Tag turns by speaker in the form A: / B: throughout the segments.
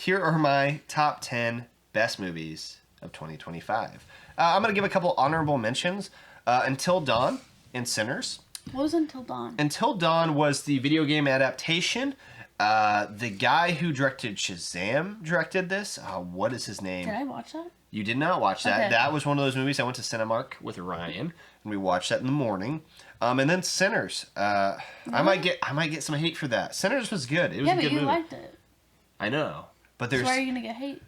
A: here are my top 10 best movies of 2025. I'm going to give a couple honorable mentions. Until Dawn and Sinners.
B: What was Until Dawn?
A: Until Dawn was the video game adaptation. The guy who directed Shazam directed this. What is his name?
B: Did I watch that?
A: You did not watch that.
B: Okay.
A: That was one of those movies I went to Cinemark with Ryan, and we watched that in the morning. And then Sinners. I might get some hate for that. Sinners was good. It was a good movie.
B: Yeah, but you liked it.
A: I know, but there's.
B: So why are you gonna get hate?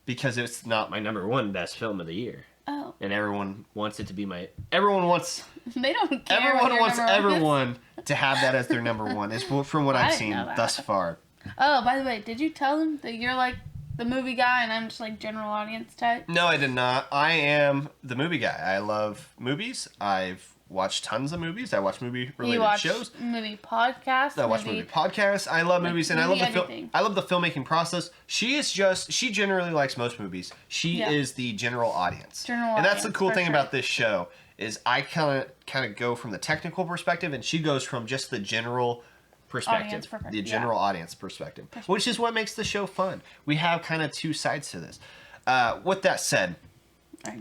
A: Because it's not my number one best film of the year.
B: Oh.
A: And everyone wants it to be my. Everyone wants.
B: They don't care.
A: Everyone wants everyone to have that as their number one. Is from what I've seen thus far.
B: Oh, by the way, did you tell them that you're like the movie guy and I'm just like general audience type?
A: No, I did not. I am the movie guy. I love movies. I've watched tons of movies. I watch movie-related shows.
B: Movie podcasts.
A: I watch movie podcasts. I love movies, and I love I love the filmmaking process. She generally likes most movies. She is the general audience. And that's the cool thing about this show is I kind of go from the technical perspective, and she goes from just the general perspective, the general audience perspective, which is what makes the show fun. We have kind of two sides to this. With that said,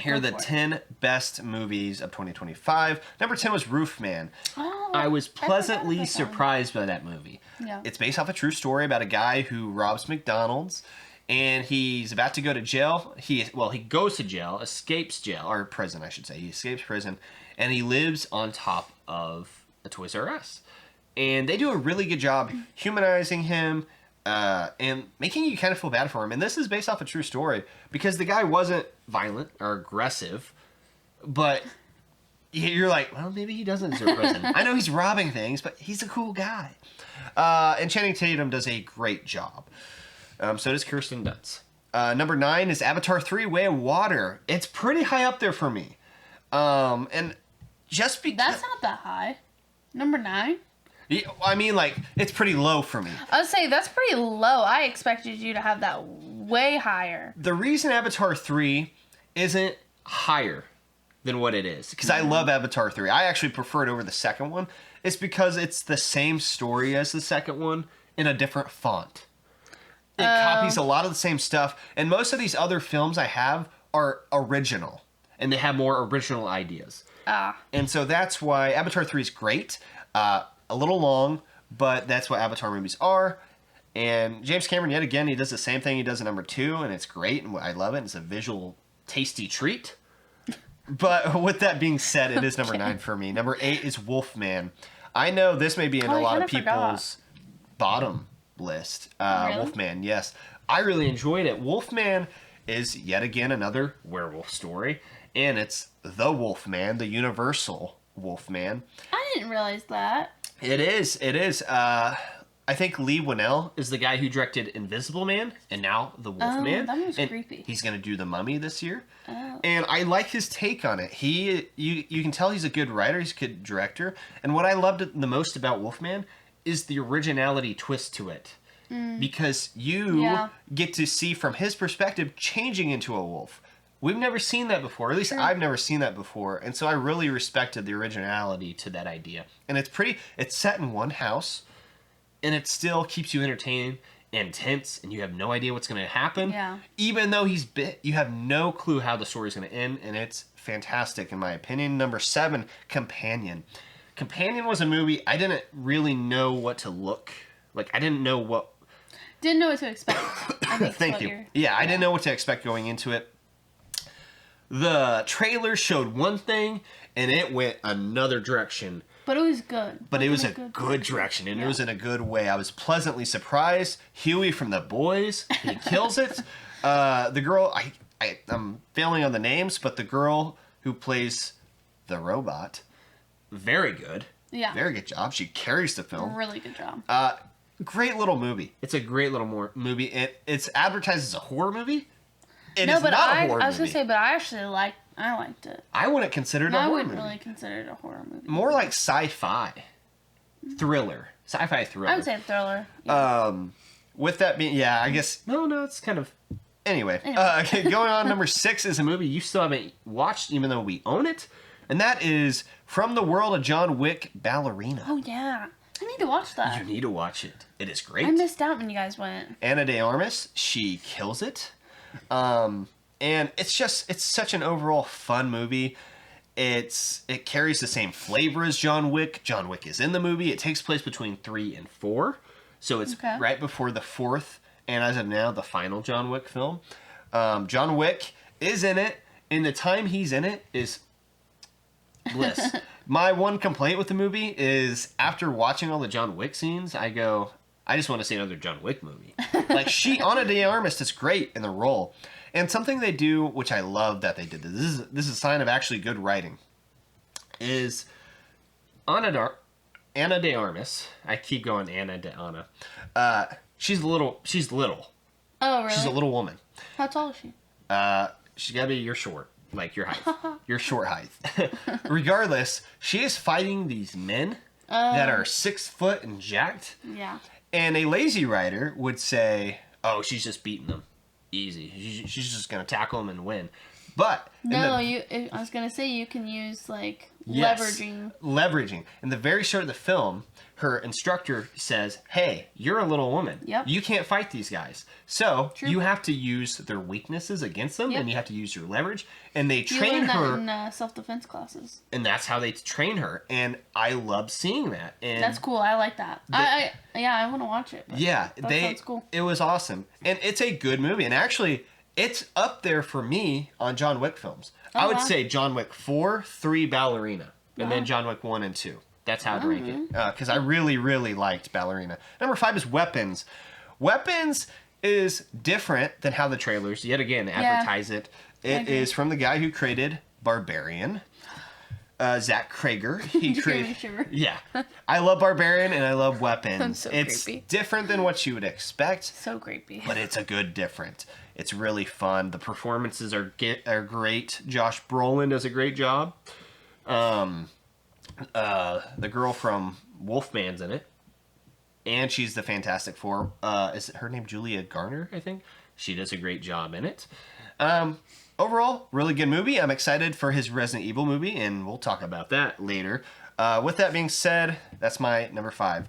A: here are the 10 best movies of 2025. Number 10 was Roof Man.
B: Oh,
A: I was pleasantly surprised by that movie.
B: Yeah.
A: It's based off a true story about a guy who robs McDonald's, and he's about to go to jail. He goes to jail, escapes jail, or prison, I should say. He escapes prison, and he lives on top of a Toys R Us. And they do a really good job humanizing him, and making you kind of feel bad for him. And this is based off a true story because the guy wasn't violent or aggressive, but you're like, well, maybe he doesn't deserve prison. I know he's robbing things, but he's a cool guy. And Channing Tatum does a great job. So does Kirsten Dunst. Number 9 is Avatar 3: Way of Water. It's pretty high up there for me. And just because...
B: That's not that high. Number 9?
A: Yeah, I mean, like, it's pretty low for me.
B: I would say that's pretty low. I expected you to have that way higher.
A: The reason Avatar 3 isn't higher than what it is, because I love Avatar 3. I actually prefer it over the second one. It's because it's the same story as the second one in a different font. It copies a lot of the same stuff, and most of these other films I have are original, and they have more original ideas. And so that's why Avatar 3 is great. A little long, but that's what Avatar movies are. And James Cameron, yet again, he does the same thing he does in number 2, and it's great, and I love it. It's a visual, tasty treat. But with that being said, it is number 9 for me. Number 8 is Wolfman. I know this may be in a lot of people's bottom list. Really? Wolfman, yes. I really enjoyed it. Wolfman is, yet again, another werewolf story, and it's the Wolfman, the universal Wolfman.
B: I didn't realize that.
A: It is. I think Lee Winnell is the guy who directed Invisible Man and now The Wolfman.
B: That was creepy.
A: He's going to do The Mummy this year.
B: Oh.
A: And I like his take on it. You can tell he's a good writer, he's a good director. And what I loved the most about Wolfman is the originality twist to it. Because you get to see from his perspective changing into a wolf. We've never seen that before. At least I've never seen that before. And so I really respected the originality to that idea. And it's set in one house, and it still keeps you entertained and tense, and you have no idea what's going to happen.
B: Yeah.
A: Even though he's bit, you have no clue how the story's going to end, and it's fantastic in my opinion. Number 7, Companion. Companion was a movie I didn't really know what to look. Like, I didn't know what...
B: Didn't know what to expect.
A: Thank you. Yeah, I didn't know what to expect going into it. The trailer showed one thing, and it went another direction.
B: But it was good.
A: But it was a good direction, and it was in a good way. I was pleasantly surprised. Huey from The Boys, he kills it. The girl, I'm failing on the names, but the girl who plays the robot, very good. Yeah. Very good job. She carries the film.
B: Really good job.
A: Great little movie. It's a great little movie. It's advertised as a horror movie. It is not a horror movie.
B: I was going to say, but I actually liked it.
A: I wouldn't consider it a horror movie.
B: I wouldn't really consider it a horror movie.
A: More like sci-fi. Thriller. Sci-fi thriller.
B: I would say thriller. Yeah.
A: With that being... Yeah, I guess... No, it's kind of... Anyway. Okay, going on, number 6 is a movie you still haven't watched, even though we own it. And that is From the World of John Wick, Ballerina.
B: Oh, yeah. I need to watch that.
A: You need to watch it. It is great.
B: I missed out when you guys went.
A: Ana de Armas, she kills it. And it's such an overall fun movie. It carries the same flavor as John Wick. John Wick is in the movie. It takes place between 3 and 4. So it's right before the 4th, and as of now, the final John Wick film. John Wick is in it, and the time he's in it is bliss. My one complaint with the movie is after watching all the John Wick scenes, I go, I just want to see another John Wick movie. Like, Ana de Armas is great in the role. And something they do, which I love that they did, this is a sign of actually good writing, is Ana de Armas, I keep going Ana de Ana, she's little.
B: Oh, really?
A: She's a little woman.
B: How tall is she?
A: She's got to be your short, like your height. Your short height. Regardless, she is fighting these men that are 6 foot and jacked.
B: Yeah.
A: And a lazy writer would say, oh, she's just beating them. Easy. She's just going to tackle them and win. But...
B: No, I was going to say you can use, like, leveraging.
A: Leveraging. In the very start of the film, her instructor says, hey, you're a little woman.
B: Yep.
A: You can't fight these guys. So you have to use their weaknesses against them, and you have to use your leverage. And they train her...
B: that in self-defense classes.
A: And that's how they train her. And I love seeing that. And
B: that's cool. I like that. I want to watch it.
A: Yeah.
B: That sounds cool.
A: It was awesome. And it's a good movie. And actually, it's up there for me on John Wick films. I would say John Wick 4, 3, Ballerina. And then John Wick 1 and 2. That's how I'd rank it. Because I really, really liked Ballerina. Number 5 is Weapons. Weapons is different than how the trailers, yet again, advertise it. It is from the guy who created Barbarian, Zach Krager. He created. Yeah, I love Barbarian and I love Weapons. It's different than what you would expect.
B: So creepy.
A: But it's a good different. It's really fun. The performances are great. Josh Brolin does a great job. The girl from Wolfman's in it, and she's the Fantastic Four. Is her name Julia Garner? I think she does a great job in it. Overall, really good movie. I'm excited for his Resident Evil movie, and we'll talk about that later. With that being said, that's my number 5.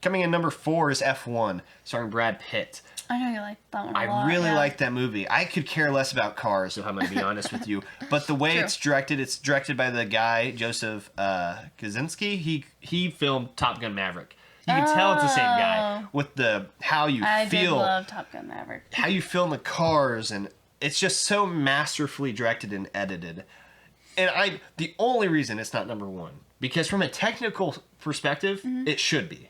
A: Coming in number 4 is F1, starring Brad Pitt.
B: I know you like that one a lot.
A: I really like that movie. I could care less about cars, if I'm going to be honest with you. But the way it's directed by the guy, Joseph Kosinski. He filmed Top Gun Maverick. You can tell it's the same guy with how you feel.
B: I did love Top Gun Maverick.
A: How you feel in the cars, and it's just so masterfully directed and edited. And the only reason it's not number 1, because from a technical perspective, it should be.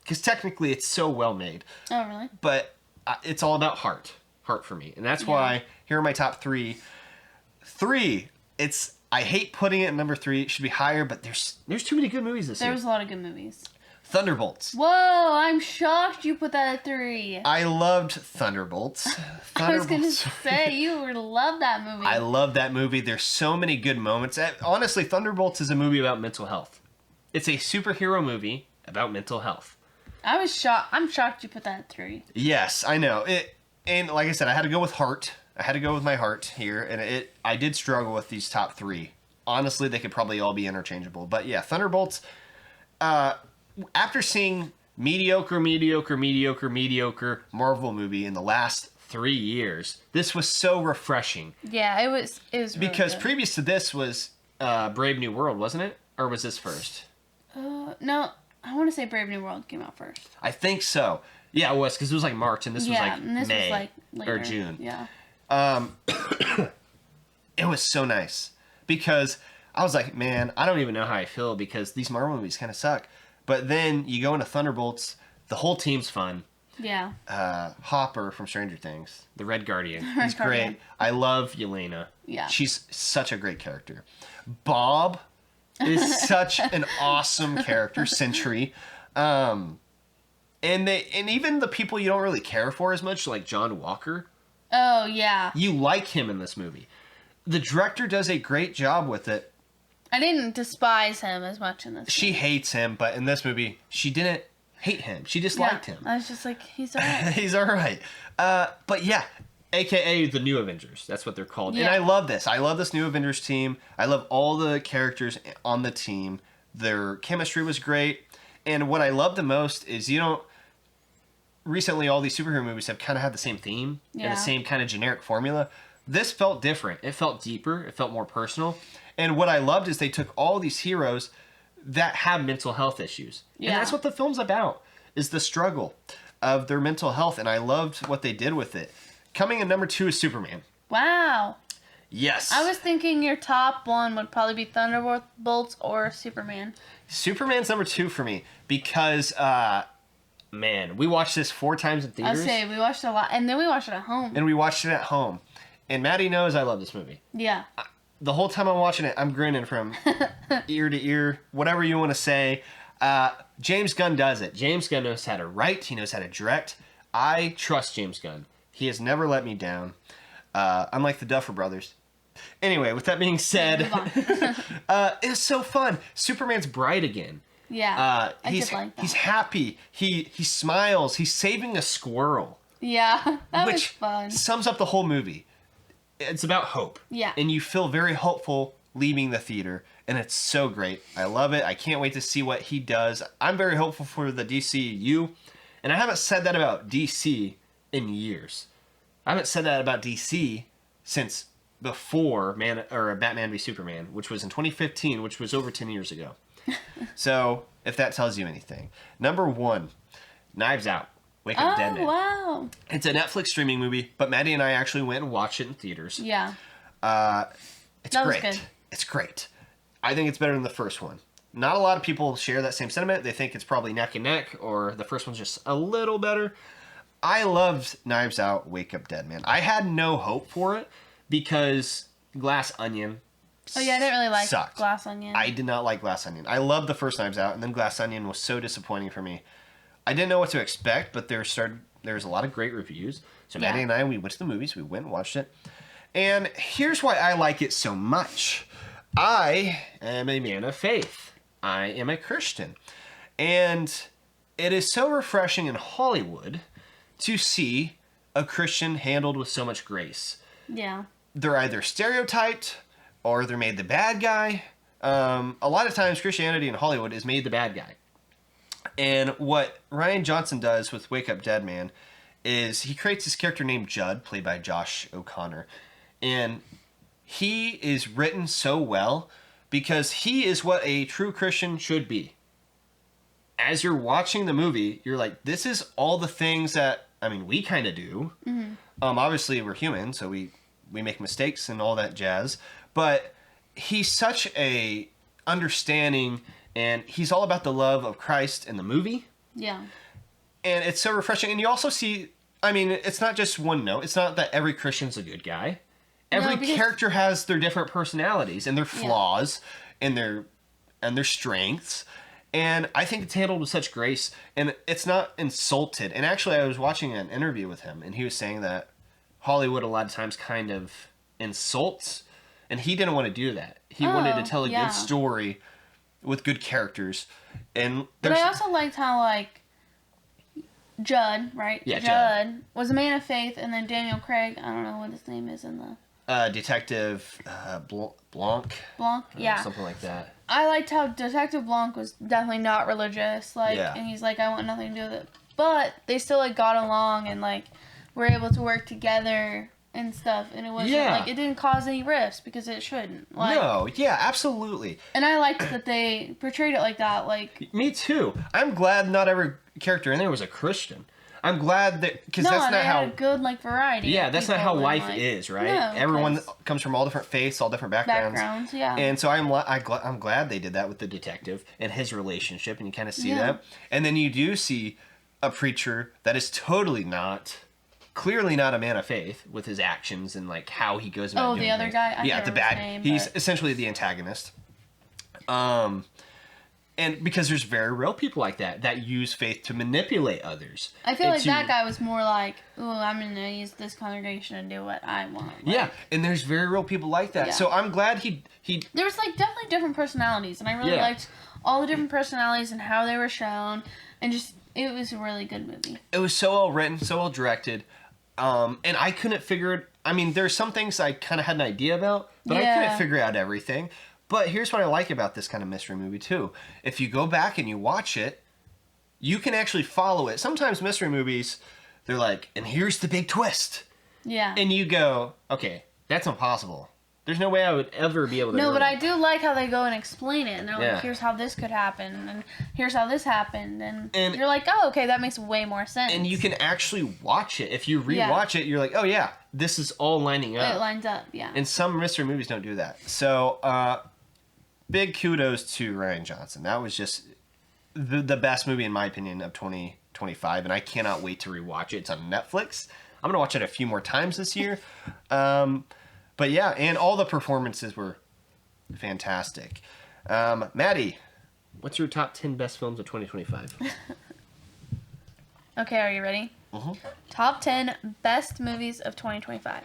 A: Because technically it's so well made. Oh, really? But it's all about heart for me, and that's why here are my top 3. 3, I hate putting it at number 3. It should be higher, but there's too many good movies this year.
B: There's a lot of good movies.
A: Thunderbolts.
B: Whoa, I'm shocked you put that at 3.
A: I loved Thunderbolts.
B: I was gonna say you would love that movie.
A: I love that movie. There's so many good moments. Honestly, Thunderbolts is a movie about mental health. It's a superhero movie about mental health.
B: I was shocked. I'm shocked you put that at 3.
A: Yes, I know. And like I said, I had to go with heart. I had to go with my heart here, and I did struggle with these top 3. Honestly, they could probably all be interchangeable. But yeah, Thunderbolts, after seeing mediocre Marvel movie in the last 3 year, this was so refreshing.
B: Yeah, it was really
A: because
B: good.
A: Previous to this was Brave New World, wasn't it? Or was this first?
B: No, I want to say Brave New World came out first.
A: I think so. Yeah, it was, because it was like March, and this was like May
B: was like
A: or June.
B: Yeah.
A: It was so nice because I was like, man, I don't even know how I feel because these Marvel movies kind of suck. But then you go into Thunderbolts, the whole team's fun.
B: Yeah.
A: Hopper from Stranger Things, the Red Guardian, he's great. I love Yelena.
B: Yeah.
A: She's such a great character. Bob is such an awesome character, Sentry. And even the people you don't really care for as much, like John Walker.
B: Oh, yeah.
A: You like him in this movie. The director does a great job with it.
B: I didn't despise him as much in this
A: She
B: movie.
A: hates him, but in this movie, she didn't hate him. She just liked him.
B: I was just like, he's alright.
A: He's alright. But yeah, AKA the New Avengers. That's what they're called.
B: Yeah.
A: And I love this. I love this New Avengers team. I love all the characters on the team. Their chemistry was great. And what I love the most is recently all these superhero movies have kind of had the same theme and the same kind of generic formula. This felt different. It felt deeper. It felt more personal. And what I loved is they took all these heroes that have mental health issues. Yeah. And that's what the film's about, is the struggle of their mental health. And I loved what they did with it. Coming in number 2 is Superman.
B: Wow.
A: Yes.
B: I was thinking your top one would probably be Thunderbolts or Superman.
A: Superman's number 2 for me because, man, we watched this 4 times in theaters.
B: I say we watched it a lot, and then we watched it at home.
A: And Maddie knows I love this movie.
B: Yeah.
A: The whole time I'm watching it, I'm grinning from ear to ear, whatever you want to say. James Gunn does it. James Gunn knows how to write. He knows how to direct. I trust James Gunn. He has never let me down, unlike the Duffer Brothers. Anyway, with that being said, it was so fun. Superman's bright again.
B: Yeah, I did like that.
A: He's happy. He smiles. He's saving a squirrel.
B: Yeah, that was fun.
A: Which sums up the whole movie. It's about hope. Yeah. And you feel very hopeful leaving the theater, and it's so great. I love it. I can't wait to see what he does. I'm very hopeful for the DCU, and I haven't said that about DC in years. I haven't said that about DC since before Batman v Superman, which was in 2015, which was over 10 years ago. So, if that tells you anything. Number 1, Knives Out. Wake Up Dead Man.
B: Wow.
A: It's a Netflix streaming movie, but Maddie and I actually went and watched it in theaters.
B: Yeah.
A: It's great. Good. It's great. I think it's better than the first one. Not a lot of people share that same sentiment. They think it's probably neck and neck, or the first one's just a little better. I loved Knives Out, Wake Up Dead Man. I had no hope for it because Glass Onion
B: Oh yeah, I didn't really like
A: sucked.
B: Glass Onion.
A: I did not like Glass Onion. I loved the first Knives Out, and then Glass Onion was so disappointing for me. I didn't know what to expect, but there was a lot of great reviews. So Maddie and I, we went to the movies. We went and watched it. And here's why I like it so much. I am a man of faith. I am a Christian. And it is so refreshing in Hollywood to see a Christian handled with so much grace.
B: Yeah.
A: They're either stereotyped or they're made the bad guy. A lot of times Christianity in Hollywood is made the bad guy. And what Rian Johnson does with Wake Up Dead Man is he creates this character named Judd, played by Josh O'Connor. And he is written so well because he is what a true Christian should be. As you're watching the movie, you're like, this is all the things that, I mean, we kind of do. Mm-hmm. Obviously, we're human, so we make mistakes and all that jazz. But he's such a understanding, and he's all about the love of Christ in the movie. Yeah. And it's so refreshing. And you also see, I mean, it's not just one note. It's not that every Christian's a good guy. Every character has their different personalities and their flaws and their strengths. And I think it's handled with such grace, and it's not insulted. And actually, I was watching an interview with him, and he was saying that Hollywood a lot of times kind of insults, and he didn't want to do that. He wanted to tell a good story with good characters. But
B: I also liked how, like, Judd, right?
A: Yeah,
B: Judd was a man of faith, and then Daniel Craig, I don't know what his name is in the...
A: Detective Blanc.
B: Blanc, yeah.
A: Something like that.
B: I liked how Detective Blanc was definitely not religious, and he's like, I want nothing to do with it. But they still, like, got along and, like, were able to work together and stuff, and it wasn't, like, it didn't cause any rifts, because it shouldn't. Like,
A: no, yeah, absolutely.
B: And I liked that they portrayed it like that, like...
A: Me too. I'm glad not every character in there was a Christian. I'm glad that, because that's not how...
B: had a good, like, variety.
A: Yeah, that's not how life is, right? No, everyone comes from all different faiths, all different backgrounds.
B: Yeah.
A: And so I'm glad they did that with the detective and his relationship, and you kind of see that. And then you do see a preacher that is clearly not a man of faith with his actions and, like, how he goes about doing
B: the other
A: things.
B: guy?
A: The bad... He's essentially the antagonist. And because there's very real people like that use faith to manipulate others.
B: I feel like that guy was more like, ooh, I'm going to use this congregation and do what I want. Like,
A: yeah, and there's very real people like that. Yeah. So I'm glad he...
B: There was, like, definitely different personalities, and I really liked all the different personalities and how they were shown, and just, it was a really good movie. It
A: was so well written, so well directed, and I couldn't figure it... I mean, there's some things I kind of had an idea about, but I couldn't figure out everything. But here's what I like about this kind of mystery movie, too. If you go back and you watch it, you can actually follow it. Sometimes mystery movies, they're like, and here's the big twist.
B: Yeah.
A: And you go, okay, that's impossible. There's no way I would ever be able to.
B: No, but I do like how they go and explain it. And they're like, here's how this could happen. And here's how this happened. And you're like, oh, okay, that makes way more sense.
A: And you can actually watch it. If you rewatch it, you're like, oh, yeah, this is all lining up.
B: It lines up, yeah.
A: And some mystery movies don't do that. So, big kudos to Rian Johnson. That was just the best movie, in my opinion, of 2025. And I cannot wait to rewatch it. It's on Netflix. I'm going to watch it a few more times this year. But yeah, and all the performances were fantastic. Maddie, what's your top 10 best films of 2025?
B: Okay, are you ready?
A: Mm-hmm.
B: Top 10 best movies of 2025.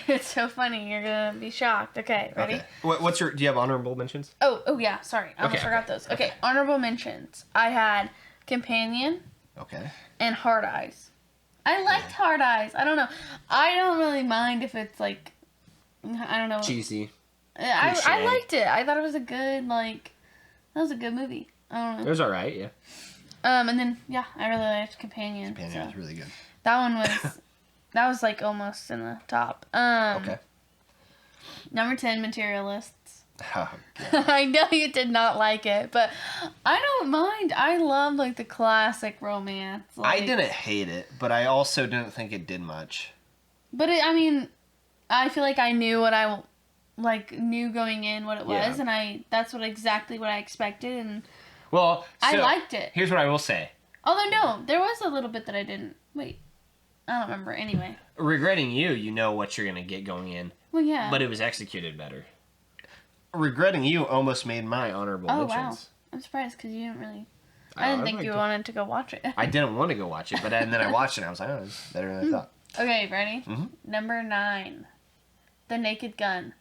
B: It's so funny. You're going to be shocked. Okay, ready?
A: Okay. Do you have honorable mentions?
B: Oh yeah, sorry. I almost forgot those. Okay, honorable mentions. I had Companion.
A: Okay.
B: And Hard Eyes. I liked Hard Eyes. I don't know. I don't really mind if it's like, I don't know.
A: Cheesy.
B: I liked it. I thought it was a good, that was a good movie. I don't know.
A: It was alright, yeah.
B: And then, yeah, I really liked Companion.
A: Companion was really good.
B: That one was, that was like almost in the top.
A: Okay.
B: Number 10, Materialists.
A: Oh,
B: I know you did not like it, but I don't mind. I love like the classic romance.
A: I didn't hate it, but I also didn't think it did much.
B: But I feel like I knew what I knew going in what it was, and that's exactly what I expected, and I liked it.
A: Here's what I will say.
B: Although no, there was a little bit that I didn't. Wait, I don't remember. Anyway,
A: Regretting You, you know what you're gonna get going in.
B: Well, yeah,
A: but it was executed better. Regretting You almost made my honorable mentions.
B: Wow. I'm surprised because you didn't really. I didn't think you wanted to go watch it.
A: I didn't want to go watch it, and then I watched it and I was like, oh, it's better than I thought.
B: Okay, ready?
A: Mm-hmm.
B: Number 9, The Naked Gun.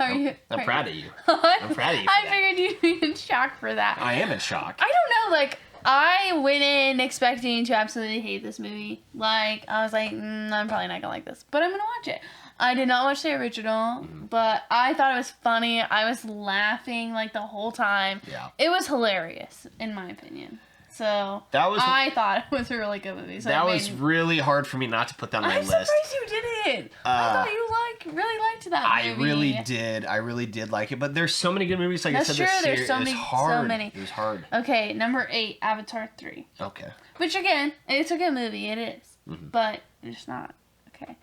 A: I'm proud of you. I'm proud of you.
B: I figured you'd be in shock for that.
A: I am in shock.
B: I don't know, I went in expecting to absolutely hate this movie. I was like, I'm probably not gonna like this, but I'm gonna watch it. I did not watch the original, but I thought it was funny. I was laughing the whole time. Yeah. It was hilarious, in my opinion. So I thought it was a really good movie. So
A: that was really hard for me not to put that on my list.
B: I'm surprised you didn't. I thought you really liked that movie.
A: I really did like it. But there's so many good movies. Like
B: That's
A: I said,
B: true.
A: this
B: There's so many.
A: hard.
B: So many.
A: It was hard.
B: Okay, number 8, Avatar 3.
A: Okay.
B: Which again, it's a good movie. It is, but it's not. Okay.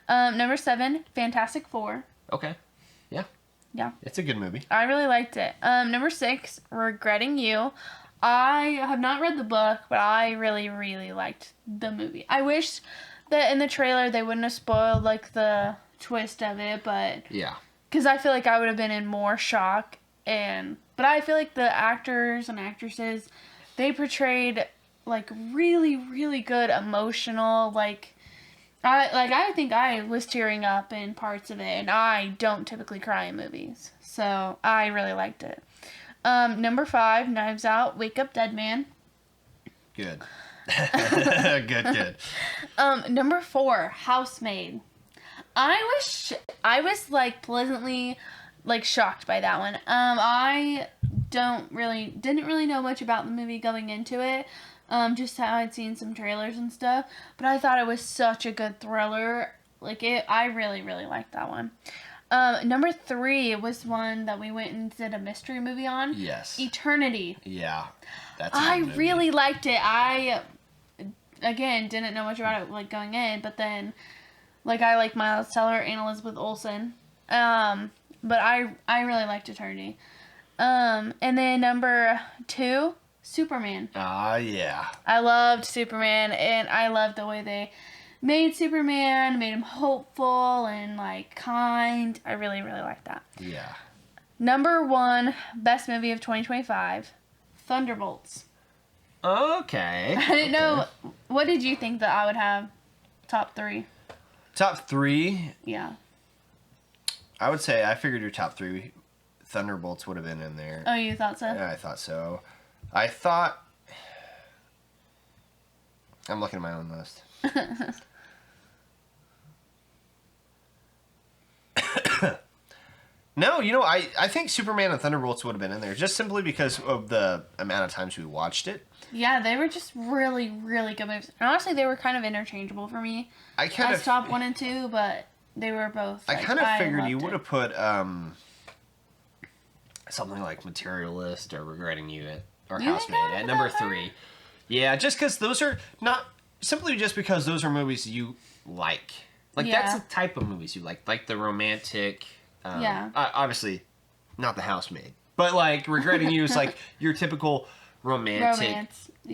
B: Number 7, Fantastic Four.
A: Okay. Yeah.
B: Yeah.
A: It's a good movie.
B: I really liked it. Number 6, Regretting You. I have not read the book, but I really, really liked the movie. I wish that in the trailer they wouldn't have spoiled the twist of it, but
A: yeah,
B: because I feel like I would have been in more shock. But I feel like the actors and actresses, they portrayed really, really good emotional I think I was tearing up in parts of it, and I don't typically cry in movies, so I really liked it. Number 5, Knives Out, Wake Up Dead Man.
A: Good. Good.
B: Number 4, Housemaid. I was pleasantly shocked by that one. I didn't really know much about the movie going into it. Just how I'd seen some trailers and stuff, but I thought it was such a good thriller. I really, really liked that one. Number 3 was one that we went and did a mystery movie on.
A: Yes.
B: Eternity.
A: Yeah.
B: I really liked it. I, again, didn't know much about it going in, but then, I like Miles Teller and Elizabeth Olsen. But I really liked Eternity. And then number 2, Superman.
A: Yeah.
B: I loved Superman, and I loved the way they made Superman, made him hopeful and kind. I really, really liked that.
A: Yeah.
B: Number 1, best movie of 2025, Thunderbolts.
A: Okay.
B: I didn't know. What did you think that I would have? Top 3.
A: Top 3?
B: Yeah.
A: I would say I figured your top 3 Thunderbolts would have been in there.
B: Oh, you thought so?
A: Yeah, I thought so. I'm looking at my own list. No, I think Superman and Thunderbolts would have been in there just simply because of the amount of times we watched it.
B: Yeah, they were just really, really good movies. And honestly, they were kind of interchangeable for me.
A: I kind of
B: top 1 and 2, but they were both.
A: I kind of figured you would have put something like Materialist or Regretting You or Housemaid at number 3. Yeah, just because those are not simply just because those are movies you like. Like that's the type of movies you like the romantic. Obviously, not The Housemaid, but like Regretting You is like your typical romantic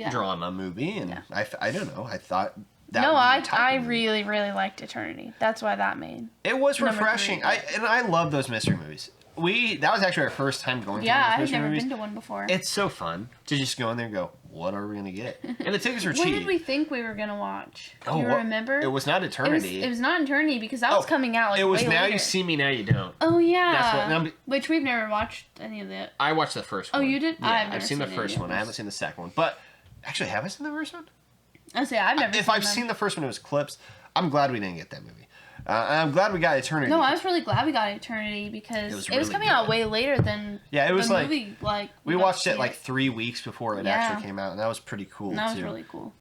A: drama movie, and I don't know. I thought that. No,
B: I really really liked Eternity. That's why that made.
A: It was refreshing. I love those mystery movies. That was actually our first time going to one of those mystery movies. Yeah, I've never been
B: to one before.
A: It's so fun to just go in there and go, what are we going to get? And the tickets are cheap.
B: What did we think we were going to watch? Do you remember?
A: It was not Eternity.
B: It was not Eternity because that was coming out like way later. It was
A: Now You See Me, Now You Don't.
B: Oh, yeah. That's which we've never watched any of that.
A: I watched the first one.
B: Oh, you did?
A: Yeah, I've seen the first one. I haven't seen the second one. But, actually, have I seen the first one?
B: I've never seen
A: If I've seen the first one, it was clips. I'm glad we didn't get that movie. I'm glad we got Eternity.
B: No, I was really glad we got Eternity because it was coming out way later than
A: it was
B: the movie.
A: We watched it like 3 weeks before it actually came out, and that was pretty cool.
B: That was really cool.